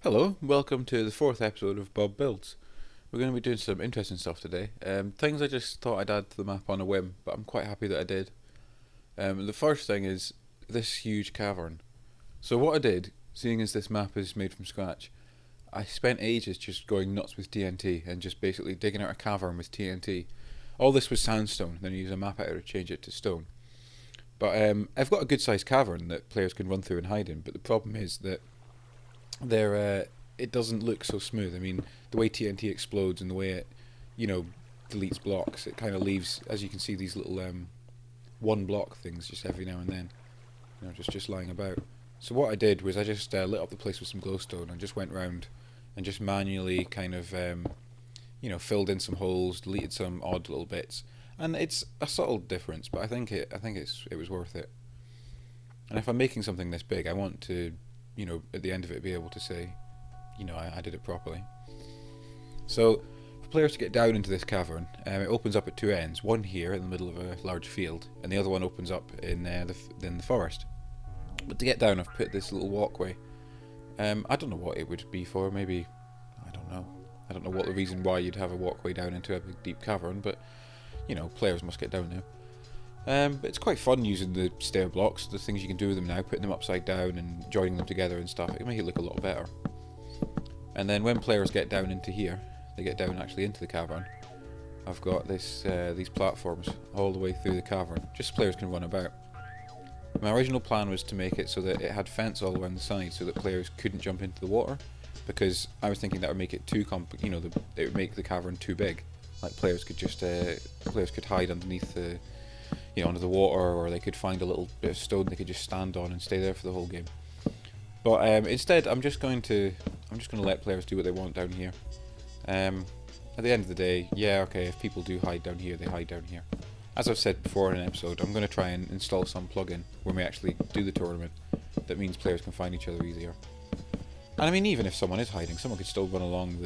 Hello, welcome to the fourth episode of Bob Builds. We're going to be doing some interesting stuff today. Things I just thought I'd add to the map on a whim, but I'm quite happy that I did. The first thing is this huge cavern. So what I did, seeing as this map is made from scratch, I spent ages just going nuts with TNT and just basically digging out a cavern with TNT. All this was sandstone, then I used a map editor to change it to stone. But I've got a good sized cavern that players can run through and hide in, but the problem is that it doesn't look so smooth. I mean, the way TNT explodes and the way it, you know, deletes blocks, it kind of leaves, as you can see, these little one block things just every now and then, just lying about. So what I did was I just lit up the place with some glowstone and just went round and just manually kind of, filled in some holes, deleted some odd little bits, and it's a subtle difference, but I think it was worth it. And if I'm making something this big, I want to, at the end of it, be able to say, I did it properly. So, for players to get down into this cavern, it opens up at two ends. One here in the middle of a large field, and the other one opens up in the forest. But to get down, I've put this little walkway. I don't know what it would be for. Maybe, I don't know. I don't know what the reason why you'd have a walkway down into a big deep cavern, but players must get down there. But it's quite fun using the stair blocks, the things you can do with them now, putting them upside down and joining them together and stuff. It can make it look a lot better. And then when players get down into here, they get down actually into the cavern. I've got these platforms all the way through the cavern, just so players can run about. My original plan was to make it so that it had fence all around the side, so that players couldn't jump into the water, because I was thinking that would make it too it would make the cavern too big. Like players could hide underneath under the water, or they could find a little bit of stone they could just stand on and stay there for the whole game. But instead, I'm just going to let players do what they want down here. At the end of the day, yeah, okay, if people do hide down here, they hide down here. As I've said before in an episode, I'm going to try and install some plugin when we actually do the tournament that means players can find each other easier. And I mean, even if someone is hiding, someone could still run along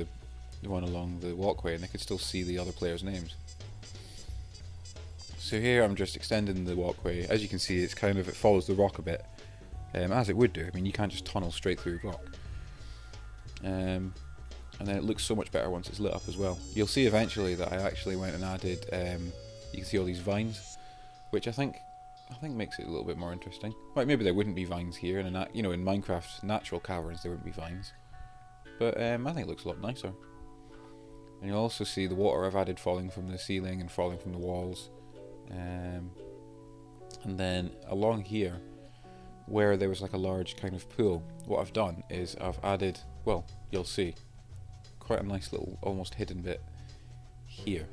the walkway and they could still see the other players' names. So here I'm just extending the walkway. As you can see, it follows the rock a bit, as it would do. I mean, you can't just tunnel straight through rock. And then it looks so much better once it's lit up as well. You'll see eventually that I actually went and added, you can see all these vines, which I think makes it a little bit more interesting. Like maybe there wouldn't be vines here, in Minecraft natural caverns there wouldn't be vines, but I think it looks a lot nicer. And you'll also see the water I've added falling from the ceiling and falling from the walls. And then along here, where there was like a large kind of pool, what I've done is I've added, well, you'll see, quite a nice little almost hidden bit here.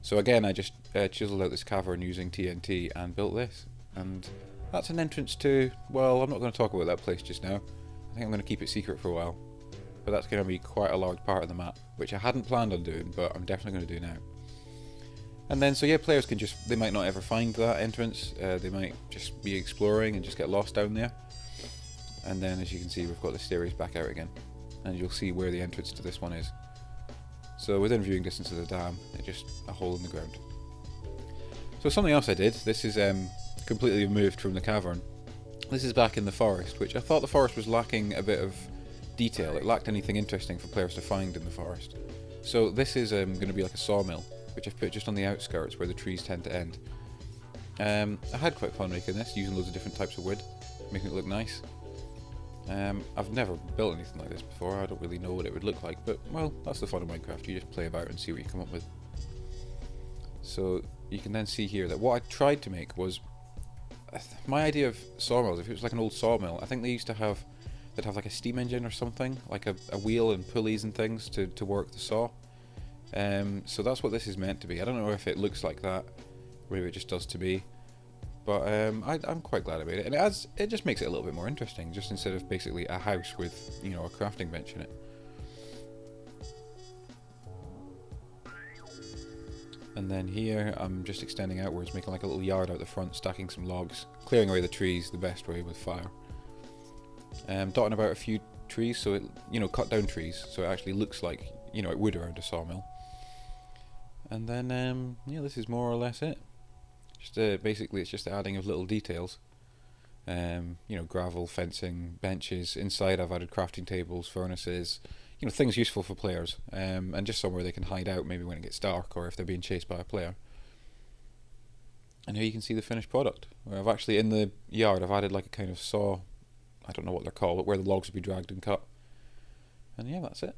So again, I just chiseled out this cavern using TNT and built this, and that's an entrance to, well, I'm not going to talk about that place just now. I think I'm going to keep it secret for a while, but that's going to be quite a large part of the map, which I hadn't planned on doing, but I'm definitely going to do now. And then, so yeah, players can they might not ever find that entrance, they might just be exploring and just get lost down there. And then, as you can see, we've got the stairways back out again, and you'll see where the entrance to this one is. So within viewing distance of the dam, it's just a hole in the ground. So something else I did, this is completely removed from the cavern. This is back in the forest, which I thought the forest was lacking a bit of detail. It lacked anything interesting for players to find in the forest. So this is going to be like a sawmill, which I've put just on the outskirts where the trees tend to end. I had quite fun making this, using loads of different types of wood, making it look nice. I've never built anything like this before, I don't really know what it would look like, but well, that's the fun of Minecraft, you just play about and see what you come up with. So you can then see here that what I tried to make was, my idea of sawmills, if it was like an old sawmill, I think they'd have like a steam engine or something, like a wheel and pulleys and things to work the saw. So that's what this is meant to be. I don't know if it looks like that, or maybe it just does to me, but I'm quite glad I made it, and it just makes it a little bit more interesting, just instead of basically a house with a crafting bench in it. And then here I'm just extending outwards, making like a little yard out the front, stacking some logs, clearing away the trees the best way with fire. Dotting about a few trees, so it cut down trees, so it actually looks like it would around a sawmill. And then yeah, this is more or less it. Just basically, it's just the adding of little details. Gravel, fencing, benches. Inside I've added crafting tables, furnaces, things useful for players, and just somewhere they can hide out maybe when it gets dark or if they're being chased by a player. And here you can see the finished product, where I've actually, in the yard, I've added like a kind of saw, I don't know what they're called, but where the logs would be dragged and cut. And yeah, that's it.